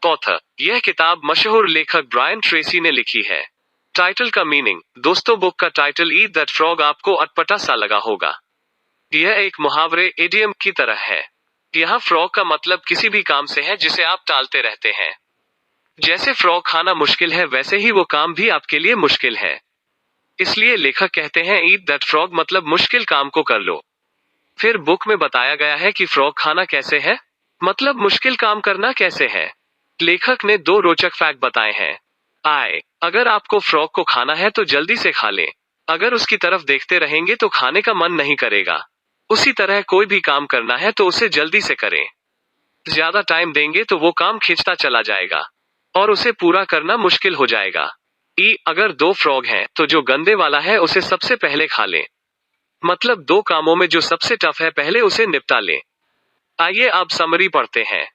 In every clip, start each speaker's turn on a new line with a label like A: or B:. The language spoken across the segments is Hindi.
A: ऑथर, यह किताब मशहूर लेखक ब्रायन ट्रेसी ने लिखी है। टाइटल का मीनिंग, दोस्तों बुक का टाइटल ईट दैट फ्रॉग आपको अटपटा सा लगा होगा। यह एक मुहावरे इडियम की तरह है। यहाँ फ्रॉग का मतलब किसी भी काम से है जिसे आप टालते रहते हैं। जैसे फ्रॉग खाना मुश्किल है, वैसे ही वो काम भी आपके लिए मुश्किल है। इसलिए लेखक कहते हैं ईट दैट फ्रॉग मतलब मुश्किल काम को कर लो। फिर बुक में बताया गया है कि फ्रॉग खाना कैसे है, मतलब मुश्किल काम करना कैसे है। लेखक ने 2 रोचक फैक्ट बताए हैं। अगर आपको फ्रॉग को खाना है तो जल्दी से खा लें। अगर उसकी तरफ देखते रहेंगे तो खाने का मन नहीं करेगा। उसी तरह कोई भी काम करना है तो उसे जल्दी से करें। ज्यादा टाइम देंगे तो वो काम खिंचता चला जाएगा और उसे पूरा करना मुश्किल हो जाएगा। अगर 2 फ्रॉग हैं तो जो गंदे वाला है उसे सबसे पहले खा लें। मतलब 2 कामों में जो सबसे टफ है पहले उसे निपटा लें। आइए अब समरी पढ़ते हैं।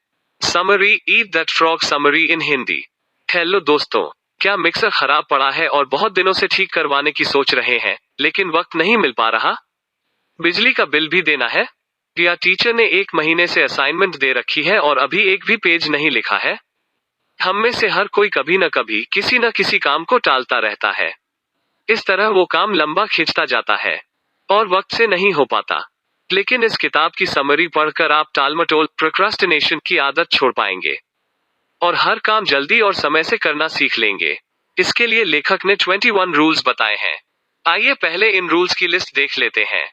A: Summary, eat that frog summary in Hindi. Hello दोस्तों, क्या मिक्सर खराब पड़ा है और बहुत दिनों से ठीक करवाने की सोच रहे हैं, लेकिन वक्त नहीं मिल पा रहा? बिजली का बिल भी देना है, या टीचर ने 1 महीने से असाइनमेंट दे रखी है और अभी एक भी पेज नहीं लिखा है? हम में से हर कोई कभी न कभी किसी न किसी काम को टालता रहता है। इस तरह वो काम लंबा खिंचता जाता है और वक्त से नहीं हो पाता। लेकिन इस किताब की समरी पढ़कर आप टालमटोल, प्रोक्रास्टिनेशन की आदत छोड़ पाएंगे और हर काम जल्दी और समय से करना सीख लेंगे। इसके लिए लेखक ने 21 रूल्स बताए हैं। आइए पहले इन रूल्स की लिस्ट देख लेते हैं।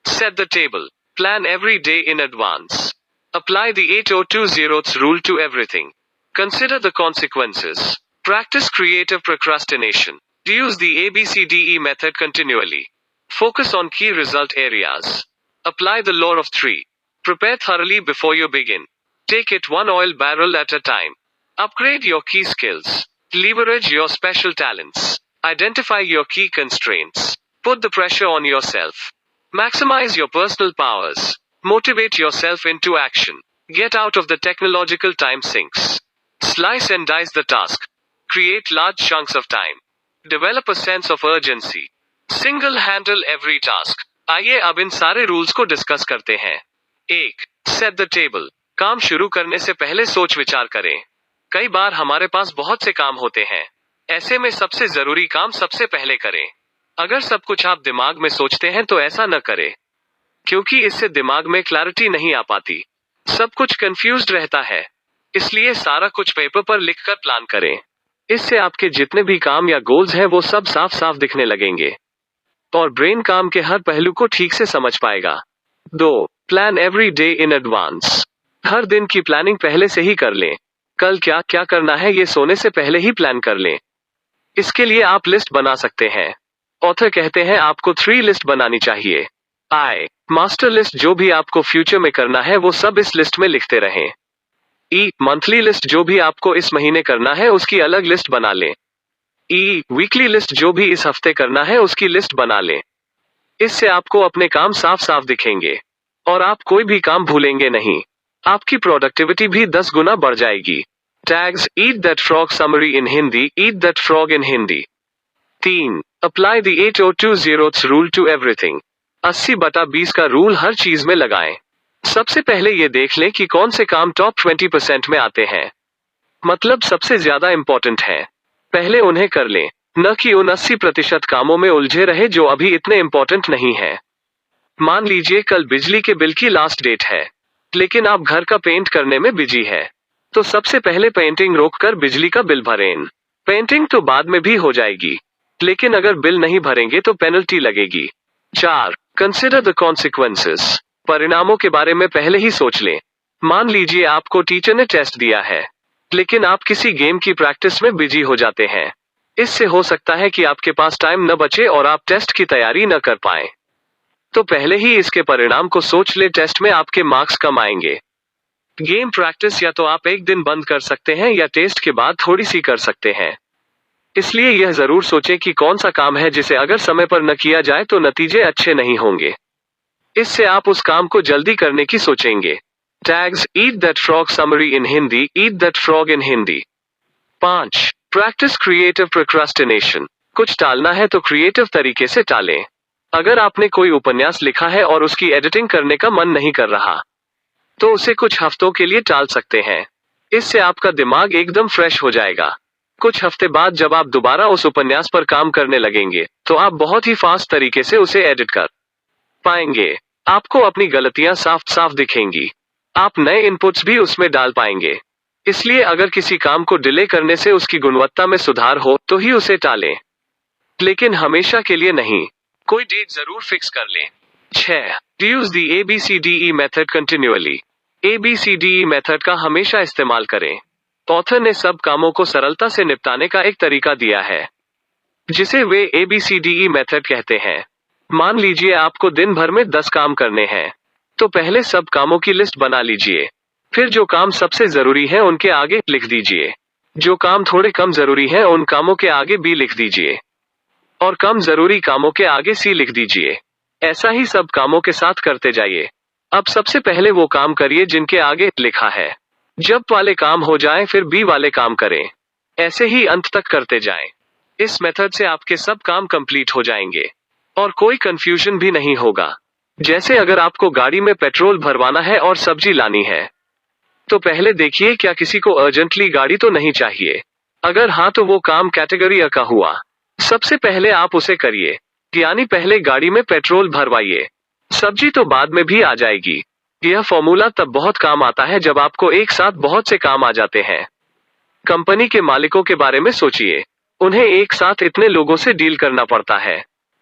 A: Set the table, plan every day in advance, apply the 8020 rule to everything, consider the consequences, practice creative procrastination, use the ABCDE method continually, focus on key result areas, apply the law of 3, prepare thoroughly before you begin, take it 1 oil barrel at a time, upgrade your key skills, leverage your special talents, identify your key constraints, put the pressure on yourself, maximize your personal powers, motivate yourself into action, get out of the technological time sinks, slice and dice the task, create large chunks of time, develop a sense of urgency, single handle every task. आइए अब इन सारे रूल्स को डिस्कस करते हैं। 1. सेट द टेबल, काम शुरू करने से पहले सोच विचार करें। कई बार हमारे पास बहुत से काम होते हैं, ऐसे में सबसे जरूरी काम सबसे पहले करें। अगर सब कुछ आप दिमाग में सोचते हैं तो ऐसा न करें, क्योंकि इससे दिमाग में क्लैरिटी नहीं आ पाती, सब कुछ कंफ्यूज्ड रहता है। इसलिए सारा कुछ पेपर पर लिखकर प्लान करें। इससे आपके जितने भी काम या गोल्स हैं वो सब साफ साफ दिखने लगेंगे और ब्रेन काम के हर पहलू को ठीक से समझ पाएगा। 2. Plan every day in advance, हर दिन की प्लानिंग पहले से ही कर लें। कल क्या क्या करना है ये सोने से पहले ही प्लान कर लें। इसके लिए आप लिस्ट बना सकते हैं। ऑथर कहते हैं आपको 3 लिस्ट बनानी चाहिए। मास्टर लिस्ट, जो भी आपको फ्यूचर में करना है वो सब इस लिस्ट में लिखते रहें। मंथली लिस्ट, जो भी आपको इस महीने करना है उसकी अलग लिस्ट बना लें। वीकली लिस्ट, जो भी इस हफ्ते करना है उसकी लिस्ट बना लें। इससे आपको अपने काम साफ साफ दिखेंगे और आप कोई भी काम भूलेंगे नहीं। आपकी प्रोडक्टिविटी भी 10 गुना बढ़ जाएगी। Tags, eat that frog summary in Hindi, eat that frog in Hindi. 3. Apply the 8020 rule to everything, 80/20 का रूल हर चीज में लगाएं। सबसे पहले ये देख लें कि कौन से काम टॉप 20% में आते हैं, मतलब सबसे ज्यादा इंपॉर्टेंट है। पहले उन्हें कर लें, न कि उन 80% कामों में उलझे रहे जो अभी इतने इंपॉर्टेंट नहीं है। मान लीजिए कल बिजली के बिल की लास्ट डेट है, लेकिन आप घर का पेंट करने में बिजी है, तो सबसे पहले पेंटिंग रोककर बिजली का बिल भरें। पेंटिंग तो बाद में भी हो जाएगी, लेकिन अगर बिल नहीं भरेंगे तो पेनल्टी लगेगी। 4. कंसिडर द कॉन्सिक्वेंसेस, परिणामों के बारे में पहले ही सोच लें। मान लीजिए आपको टीचर ने टेस्ट दिया है, लेकिन आप किसी गेम की प्रैक्टिस में बिजी हो जाते हैं। इससे हो सकता है कि आपके पास टाइम न बचे और आप टेस्ट की तैयारी न कर पाएं। तो पहले ही इसके परिणाम को सोच ले, टेस्ट में आपके मार्क्स कम आएंगे। गेम प्रैक्टिस या तो आप एक दिन बंद कर सकते हैं या टेस्ट के बाद थोड़ी सी कर सकते हैं। इसलिए यह जरूर सोचें कि कौन सा काम है जिसे अगर समय पर न किया जाए तो नतीजे अच्छे नहीं होंगे। इससे आप उस काम को जल्दी करने की सोचेंगे। Tags, eat that frog summary in Hindi, eat that frog in Hindi. 5. Practice creative procrastination, कुछ टालना है तो क्रिएटिव तरीके से टालें। अगर आपने कोई उपन्यास लिखा है और उसकी एडिटिंग करने का मन नहीं कर रहा, तो उसे कुछ हफ्तों के लिए टाल सकते हैं। इससे आपका दिमाग एकदम फ्रेश हो जाएगा। कुछ हफ्ते बाद जब आप दोबारा उस उपन्यास पर काम करने लगेंगे तो आप बहुत ही फास्ट तरीके से उसे एडिट कर पाएंगे। आपको अपनी गलतियां साफ साफ दिखेंगी। आप नए इनपुट्स भी उसमें डाल पाएंगे। इसलिए अगर किसी काम को डिले करने से उसकी गुणवत्ता में सुधार हो तो ही उसे टालें, लेकिन हमेशा के लिए नहीं। कोई डेट जरूर फिक्स कर लें। 6. Use the ABCDE method continually. ABCDE method का हमेशा इस्तेमाल करें। ऑथर ने सब कामों को सरलता से निपटाने का एक तरीका दिया है, जिसे वे ABCDE मेथड कहते हैं। मान लीजिए आपको दिन भर में 10 काम करने हैं, तो पहले सब कामों की लिस्ट बना लीजिए। फिर जो काम सबसे जरूरी है उनके आगे लिख दीजिए। जो काम थोड़े कम जरूरी है उन कामों के आगे B लिख दीजिए, और कम जरूरी कामों के आगे C लिख दीजिए। ऐसा ही सब कामों के साथ करते जाइए। अब सबसे पहले वो काम करिए जिनके आगे लिखा है। जब वाले काम हो जाएं फिर B वाले काम करें। ऐसे ही अंत तक करते जाएं। इस मेथड से आपके सब काम कंप्लीट हो जाएंगे और कोई कंफ्यूजन भी नहीं होगा। जैसे अगर आपको गाड़ी में पेट्रोल भरवाना है और सब्जी लानी है, तो पहले देखिए क्या किसी को अर्जेंटली गाड़ी तो नहीं चाहिए। अगर हाँ तो वो काम कैटेगरी A का हुआ। सबसे पहले आप उसे करिए, यानी पहले गाड़ी में पेट्रोल भरवाइए, सब्जी तो बाद में भी आ जाएगी। यह फॉर्मूला तब बहुत काम आता है जब आपको एक साथ बहुत से काम आ जाते हैं। कंपनी के मालिकों के बारे में सोचिए। उन्हें एक साथ इतने लोगों से डील करना पड़ता है।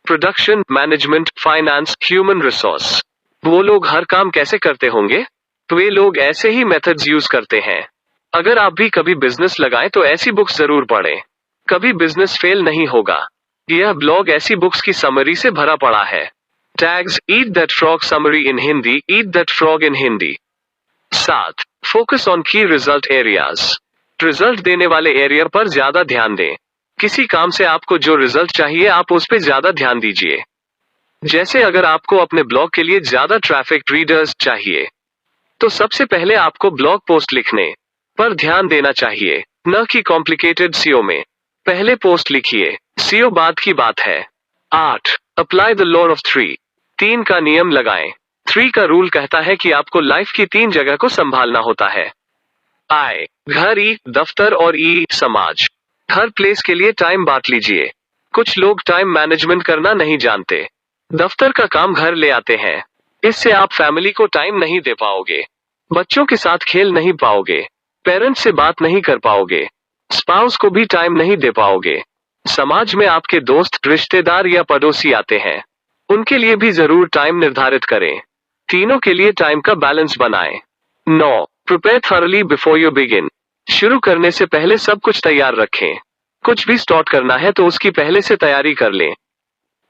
A: Production, management, finance, human resource. वो लोग हर काम कैसे करते होंगे? वे लोग ऐसे ही मेथड्स यूज करते हैं। अगर आप भी कभी बिजनेस लगाएं तो ऐसी बुक्स जरूर पढ़ें। कभी बिजनेस फेल नहीं होगा। यह ब्लॉग ऐसी बुक्स की समरी से भरा पड़ा है। Tags: eat that frog summary in Hindi, eat that frog in Hindi. 7. Focus on key result areas. Result देने वाले एरिया पर ज्यादा ध्यान दें। किसी काम से आपको जो रिजल्ट चाहिए आप उस पर ज्यादा ध्यान दीजिए। जैसे अगर आपको अपने ब्लॉग के लिए ज्यादा ट्रैफिक रीडर्स चाहिए, तो सबसे पहले आपको ब्लॉग पोस्ट लिखने पर ध्यान देना चाहिए, न कि कॉम्प्लिकेटेड सीओ में। पहले पोस्ट लिखिए, सीओ बाद की बात है। 8. Apply the law of 3. 3 का नियम लगाएं। 3 का रूल कहता है कि आपको लाइफ की 3 जगह को संभालना होता है। I, घर, ई, दफ्तर, और ई, समाज। हर प्लेस के लिए टाइम बांट लीजिए। कुछ लोग टाइम मैनेजमेंट करना नहीं जानते। दफ्तर का काम घर ले आते हैं। इससे आप फैमिली को टाइम नहीं दे पाओगे। बच्चों के साथ खेल नहीं पाओगे। पेरेंट्स से बात नहीं कर पाओगे। स्पाउस को भी टाइम नहीं दे पाओगे। समाज में आपके दोस्त, रिश्तेदार या पड़ोसी आते हैं, उनके लिए भी जरूर टाइम निर्धारित करें। तीनों के लिए टाइम का बैलेंस बनाएं। 9. Prepare thoroughly before you begin. शुरू करने से पहले सब कुछ तैयार रखें। कुछ भी स्टार्ट करना है तो उसकी पहले से तैयारी कर लें।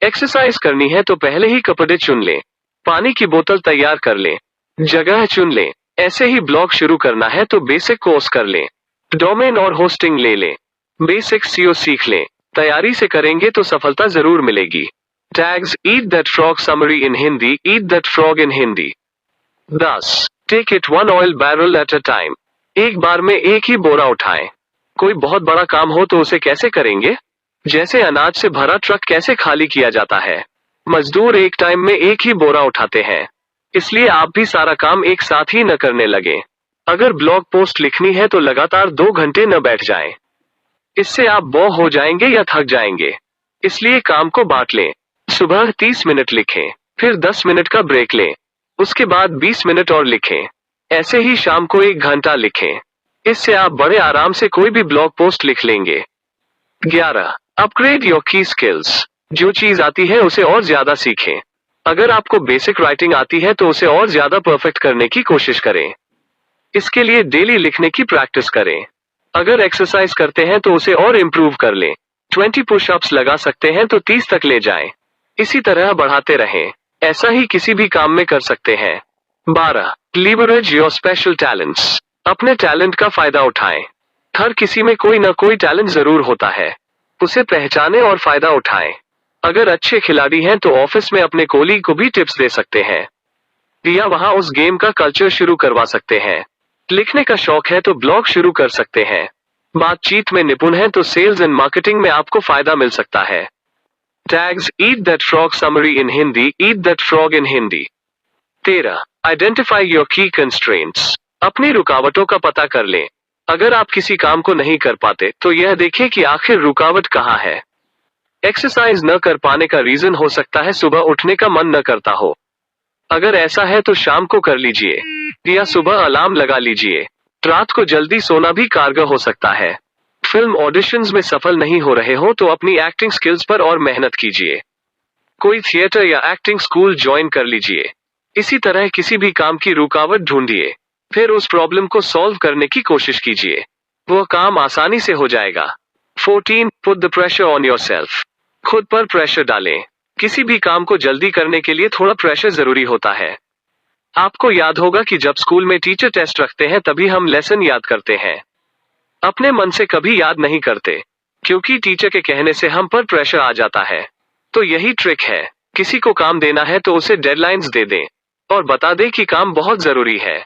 A: एक्सरसाइज करनी है तो पहले ही कपड़े चुन लें। पानी की बोतल तैयार कर लें। जगह चुन लें। ऐसे ही ब्लॉग शुरू करना है तो बेसिक कोर्स कर लें। डोमेन और होस्टिंग ले लें। बेसिक सीओ सीख लें। तैयारी से करेंगे तो सफलता जरूर मिलेगी। Tags: eat that frog summary in Hindi, eat that frog in Hindi. 10. Take it one oil barrel at a time. एक बार में एक ही बोरा उठाएं। कोई बहुत बड़ा काम हो तो उसे कैसे करेंगे? जैसे अनाज से भरा ट्रक कैसे खाली किया जाता है, मजदूर एक टाइम में एक ही बोरा उठाते हैं। इसलिए आप भी सारा काम एक साथ ही न करने लगे। अगर ब्लॉग पोस्ट लिखनी है तो लगातार 2 घंटे न बैठ जाएं। इससे आप बोर हो जाएंगे या थक जाएंगे। इसलिए काम को बांट लें। सुबह 30 मिनट लिखें, फिर 10 मिनट का ब्रेक लें, उसके बाद 20 मिनट और लिखें। ऐसे ही शाम को 1 घंटा लिखें। इससे आप बड़े आराम से कोई भी ब्लॉग पोस्ट लिख लेंगे। 11. अपग्रेड योर की स्किल्स. जो चीज आती है उसे और ज्यादा सीखें। अगर आपको बेसिक राइटिंग आती है तो उसे और ज्यादा परफेक्ट करने की कोशिश करें। इसके लिए डेली लिखने की प्रैक्टिस करें। अगर एक्सरसाइज करते हैं तो उसे और इम्प्रूव कर लें। 20 पुशअप्स लगा सकते हैं तो 30 तक ले जाएं। इसी तरह बढ़ाते रहें। ऐसा ही किसी भी काम में कर सकते हैं। 12. Leverage your special talents. अपने टैलेंट का फायदा उठाएं। हर किसी में कोई ना कोई टैलेंट जरूर होता है। उसे पहचानें और फायदा उठाएं। अगर अच्छे खिलाड़ी हैं तो ऑफिस में अपने कोलीग को भी टिप्स दे सकते हैं, या वहां उस गेम का कल्चर शुरू करवा सकते हैं। लिखने का शौक है तो ब्लॉग शुरू कर सकते हैं। बातचीत में निपुण है तो सेल्स एंड मार्केटिंग में आपको फायदा मिल सकता है। Tags: eat that frog summary in Hindi, eat that frog in Hindi. 13. Identify your की कंस्ट्रेंट्स. अपनी रुकावटों का पता कर लें। अगर आप किसी काम को नहीं कर पाते तो यह देखें कि आखिर रुकावट कहाँ है। एक्सरसाइज न कर पाने का रीजन हो सकता है सुबह उठने का मन न करता हो। अगर ऐसा है तो शाम को कर लीजिए या सुबह अलार्म लगा लीजिए। रात को जल्दी सोना भी कारगर हो सकता है। फिल्म ऑडिशंस में सफल नहीं हो रहे हो तो अपनी एक्टिंग स्किल्स पर और मेहनत कीजिए। कोई थिएटर या एक्टिंग स्कूल ज्वाइन कर लीजिए। इसी तरह किसी भी काम की रुकावट ढूंढिए, फिर उस प्रॉब्लम को सॉल्व करने की कोशिश कीजिए। वह काम आसानी से हो जाएगा। 14. Put the pressure on yourself. खुद पर प्रेशर डालें। किसी भी काम को जल्दी करने के लिए थोड़ा प्रेशर जरूरी होता है। आपको याद होगा कि जब स्कूल में टीचर टेस्ट रखते हैं तभी हम लेसन याद करते हैं। अपने मन से कभी याद नहीं करते, क्योंकि टीचर के कहने से हम पर प्रेशर आ जाता है। तो यही ट्रिक है। किसी को काम देना है तो उसे डेडलाइंस दे दें और बता दें कि काम बहुत जरूरी है।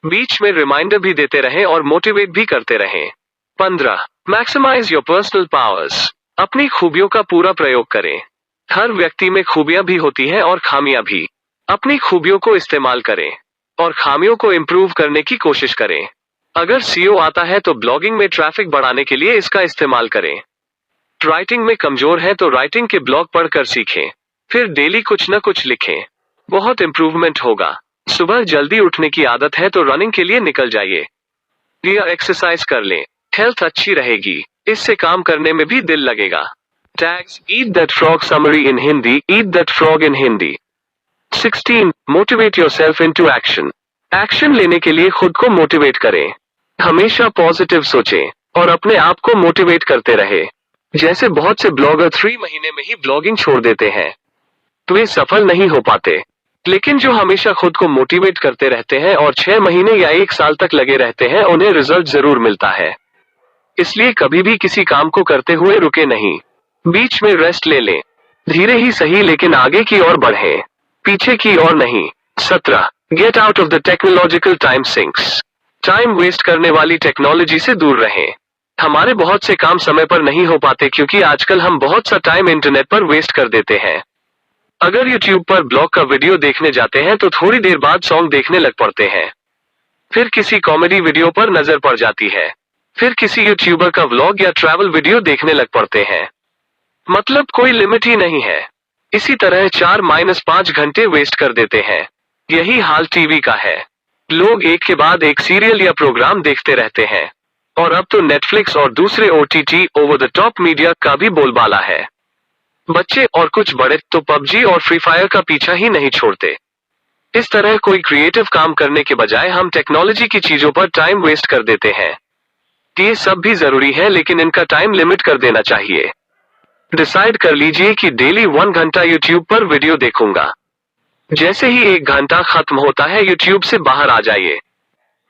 A: बीच में रिमाइंडर भी देते रहें और मोटिवेट भी करते रहें। 15. Maximise your personal powers. अपनी खूबियों का पूरा प्रयोग करें। हर व्यक्ति में खूबियां भी होती हैं और खामियां भी। अपनी खूबियों को इस्तेमाल करें और खामियों को इम्प्रूव करने की कोशिश करें। अगर सीओ आता है तो ब्लॉगिंग में ट्रैफिक बढ़ाने के लिए इसका इस्तेमाल करें। राइटिंग में कमजोर है तो राइटिंग के ब्लॉग पढ़कर सीखें, फिर डेली कुछ न कुछ लिखें। बहुत इम्प्रूवमेंट होगा। सुबह जल्दी उठने की आदत है तो रनिंग के लिए निकल जाइए या एक्सरसाइज कर लें। हेल्थ अच्छी रहेगी, इससे काम करने में भी दिल लगेगा। Tags eat that frog summary in Hindi, eat that frog in Hindi. 16. Motivate yourself into action. Action लेने के लिए खुद को मोटिवेट करें। हमेशा पॉजिटिव सोचें और अपने आप को मोटिवेट करते रहे। जैसे बहुत से ब्लॉगर 3 महीने में ही ब्लॉगिंग छोड़ देते हैं तो वे सफल नहीं हो पाते, लेकिन जो हमेशा खुद को मोटिवेट करते रहते हैं और 6 महीने या 1 साल तक लगे रहते हैं उन्हें रिजल्ट जरूर मिलता है। इसलिए कभी भी किसी काम को करते हुए रुके नहीं। बीच में रेस्ट ले लें। धीरे ही सही लेकिन आगे की ओर बढ़ें, पीछे की ओर नहीं। 17. Get out of the technological time sinks. Time waste करने वाली टेक्नोलॉजी से दूर रहें। हमारे बहुत से काम समय पर नहीं हो पाते क्योंकि आजकल हम बहुत सा टाइम इंटरनेट पर वेस्ट कर देते हैं। अगर YouTube पर ब्लॉग का वीडियो देखने जाते हैं तो थोड़ी देर बाद सॉन्ग देखने लग पड़ते हैं। फिर किसी कॉमेडी वीडियो पर नजर पड़ जाती है। फिर किसी यूट्यूबर का व्लॉग या ट्रैवल वीडियो देखने लग पड़ते हैं। मतलब कोई लिमिट ही नहीं है। इसी तरह 4-5 घंटे वेस्ट कर देते हैं। यही हाल टीवी का है। लोग एक के बाद एक सीरियल या प्रोग्राम देखते रहते हैं और अब तो नेटफ्लिक्स और दूसरे OTT over the top media का भी बोलबाला है। बच्चे और कुछ बड़े तो पबजी और फ्री फायर का पीछा ही नहीं छोड़ते। इस तरह कोई क्रिएटिव काम करने के बजाय हम टेक्नोलॉजी की चीजों पर टाइम वेस्ट कर देते हैं। ये सब भी जरूरी है लेकिन इनका टाइम लिमिट कर देना चाहिए। डिसाइड कर लीजिए कि डेली 1 घंटा यूट्यूब पर वीडियो देखूंगा। जैसे ही 1 घंटा खत्म होता है यूट्यूब से बाहर आ जाइए,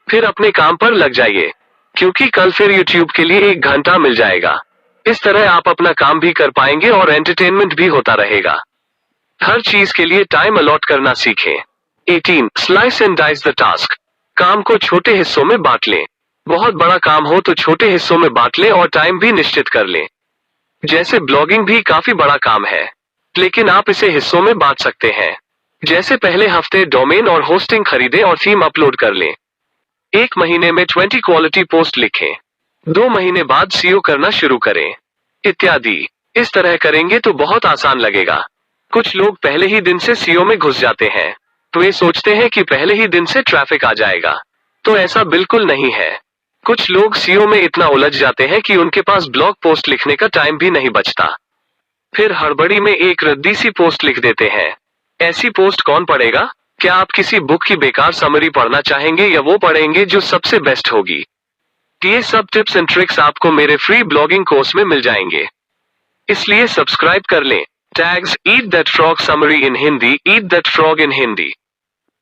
A: फिर अपने काम पर लग जाइए, क्योंकि कल फिर यूट्यूब के लिए 1 घंटा मिल जाएगा। इस तरह आप अपना काम भी कर पाएंगे और एंटरटेनमेंट भी होता रहेगा। हर चीज के लिए टाइम अलॉट करना सीखें। 18. Slice and dice the task. काम को छोटे हिस्सों में बांट लें। बहुत बड़ा काम हो तो छोटे हिस्सों में बांट लें और टाइम भी निश्चित कर लें। जैसे ब्लॉगिंग भी काफी बड़ा काम है, लेकिन आप इसे हिस्सों में बांट सकते हैं। जैसे पहले हफ्ते डोमेन और होस्टिंग खरीदें और थीम अपलोड कर लें। 1 महीने में 20 क्वालिटी पोस्ट लिखें। 2 महीने बाद सीओ करना शुरू करें, इत्यादि। इस तरह करेंगे तो बहुत आसान लगेगा। कुछ लोग पहले ही दिन से सीओ में घुस जाते हैं तो वे सोचते हैं कि पहले ही दिन से ट्रैफिक आ जाएगा, तो ऐसा बिल्कुल नहीं है। कुछ लोग सीओ में इतना उलझ जाते हैं कि उनके पास ब्लॉग पोस्ट लिखने का टाइम भी नहीं बचता। फिर हड़बड़ी में एक रद्दी सी पोस्ट लिख देते हैं। ऐसी पोस्ट कौन पढ़ेगा? क्या आप किसी बुक की बेकार समरी पढ़ना चाहेंगे या वो पढ़ेंगे जो सबसे बेस्ट होगी? ये सब टिप्स एंड ट्रिक्स आपको मेरे फ्री ब्लॉगिंग कोर्स में मिल जाएंगे, इसलिए सब्सक्राइब कर लें। Tags eat that frog summary in Hindi, eat that frog in Hindi.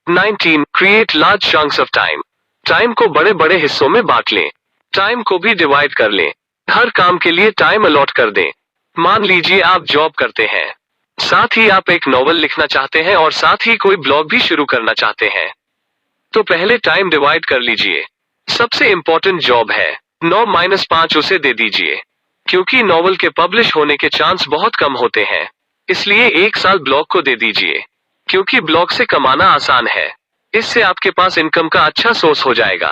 A: 19. Create large chunks of time. Time को बड़े बड़े हिस्सों में बांट लें। टाइम को भी डिवाइड कर लें। हर काम के लिए टाइम अलॉट कर दें। मान लीजिए आप जॉब करते हैं, साथ ही आप एक नॉवल लिखना चाहते हैं और साथ ही कोई ब्लॉग भी शुरू करना चाहते हैं, तो पहले टाइम डिवाइड कर लीजिए। सबसे इम्पोर्टेंट जॉब है 9-5 उसे दे दीजिए, क्योंकि नॉवल के पब्लिश होने के चांस बहुत कम होते हैं। इसलिए 1 साल ब्लॉग को दे दीजिए, क्योंकि ब्लॉग से कमाना आसान है। इससे आपके पास इनकम का अच्छा सोर्स हो जाएगा।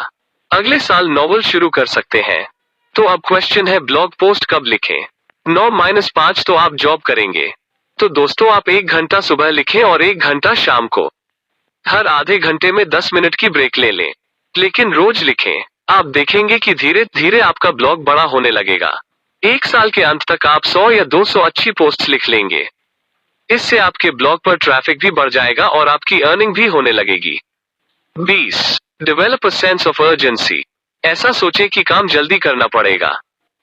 A: अगले साल नॉवल शुरू कर सकते हैं। तो अब क्वेश्चन है, ब्लॉग पोस्ट कब लिखें? 9-5 तो आप जॉब करेंगे। तो दोस्तों आप 1 घंटा सुबह लिखें और 1 घंटा शाम को। हर आधे घंटे में 10 मिनट की ब्रेक ले लें, लेकिन रोज लिखें। आप देखेंगे कि धीरे धीरे आपका ब्लॉग बड़ा होने लगेगा। 1 साल के अंत तक आप 100 या 200 अच्छी पोस्ट्स लिख लेंगे। इससे आपके ब्लॉग पर ट्रैफिक भी बढ़ जाएगा और आपकी अर्निंग भी होने लगेगी। 20. Develop a sense of urgency. ऐसा सोचें कि काम जल्दी करना पड़ेगा।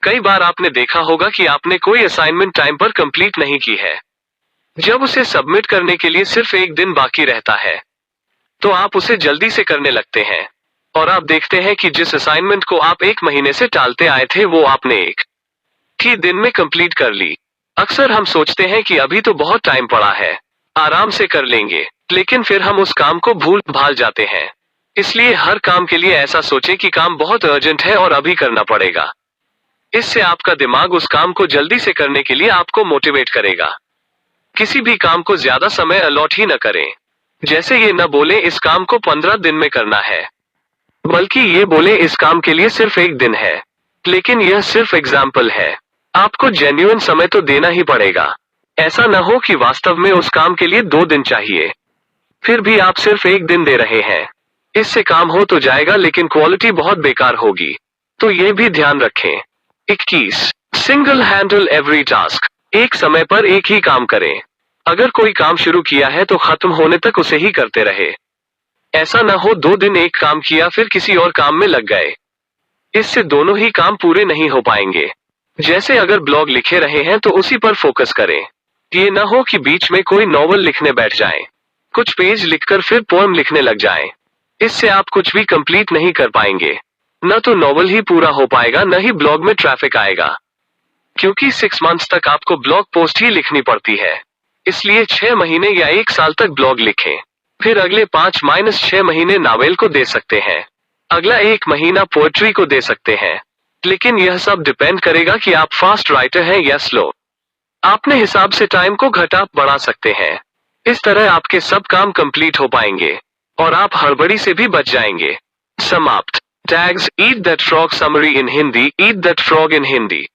A: कई बार आपने देखा होगा कि आपने कोई असाइनमेंट टाइम पर कंप्लीट नहीं की है। जब उसे सबमिट करने के लिए सिर्फ 1 दिन बाकी रहता है, तो आप उसे जल्दी से करने लगते हैं। और आप देखते हैं कि जिस असाइनमेंट को आप 1 महीने से टालते आए थे वो आपने 1 ही दिन में कंप्लीट कर ली। अक्सर हम सोचते हैं कि अभी तो बहुत टाइम पड़ा है, आराम से कर लेंगे, लेकिन फिर हम उस काम को भूल भाल जाते हैं। इसलिए हर काम के लिए ऐसा सोचें कि काम बहुत अर्जेंट है और अभी करना पड़ेगा। इससे आपका दिमाग उस काम को जल्दी से करने के लिए आपको मोटिवेट करेगा। किसी भी काम को ज्यादा समय अलॉट ही न करें। जैसे ये न बोले इस काम को 15 दिन में करना है, बल्कि ये बोले इस काम के लिए सिर्फ 1 दिन है। लेकिन यह सिर्फ एग्जाम्पल है। आपको जेन्युइन समय तो देना ही पड़ेगा। ऐसा न हो कि वास्तव में उस काम के लिए 2 दिन चाहिए, फिर भी आप सिर्फ 1 दिन दे रहे हैं। इससे काम हो तो जाएगा लेकिन क्वालिटी बहुत बेकार होगी। तो ये भी ध्यान रखें। 21. Single handle every task. एक समय पर एक ही काम करें। अगर कोई काम शुरू किया है तो खत्म होने तक उसे ही करते रहे। ऐसा न हो 2 दिन एक काम किया फिर किसी और काम में लग गए। इससे दोनों ही काम पूरे नहीं हो पाएंगे। जैसे अगर ब्लॉग लिखे रहे हैं तो उसी पर फोकस करें। ये न हो कि बीच में कोई नॉवल लिखने बैठ जाएं, कुछ पेज लिखकर फिर पोएम लिखने लग जाएं। इससे आप कुछ भी कंप्लीट नहीं कर पाएंगे। न तो नॉवल ही पूरा हो पाएगा, न ही ब्लॉग में ट्रैफिक आएगा। क्योंकि 6 मंथ्स तक आपको ब्लॉग पोस्ट ही लिखनी पड़ती है। इसलिए 6 महीने या 1 साल तक ब्लॉग लिखें। फिर अगले 5-6 महीने नावेल को दे सकते हैं। अगला 1 महीना पोएट्री को दे सकते हैं। लेकिन यह सब डिपेंड करेगा कि आप फास्ट राइटर हैं या स्लो। अपने हिसाब से टाइम को घटा बढ़ा सकते हैं। इस तरह आपके सब काम कंप्लीट हो पाएंगे और आप हड़बड़ी से भी बच जाएंगे। समाप्त। Tags eat that frog summary in Hindi. Eat that frog in Hindi.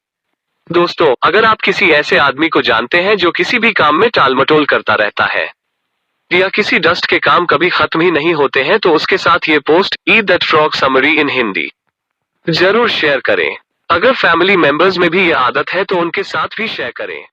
A: दोस्तों, अगर आप किसी ऐसे आदमी को जानते हैं जो किसी भी काम में टालमटोल करता रहता है या किसी डस्ट के काम कभी खत्म ही नहीं होते हैं, तो उसके साथ ये post eat that frog summary in Hindi जरूर शेयर करें। अगर फैमिली मेंबर्स में भी यह आदत है तो उनके साथ भी शेयर करें।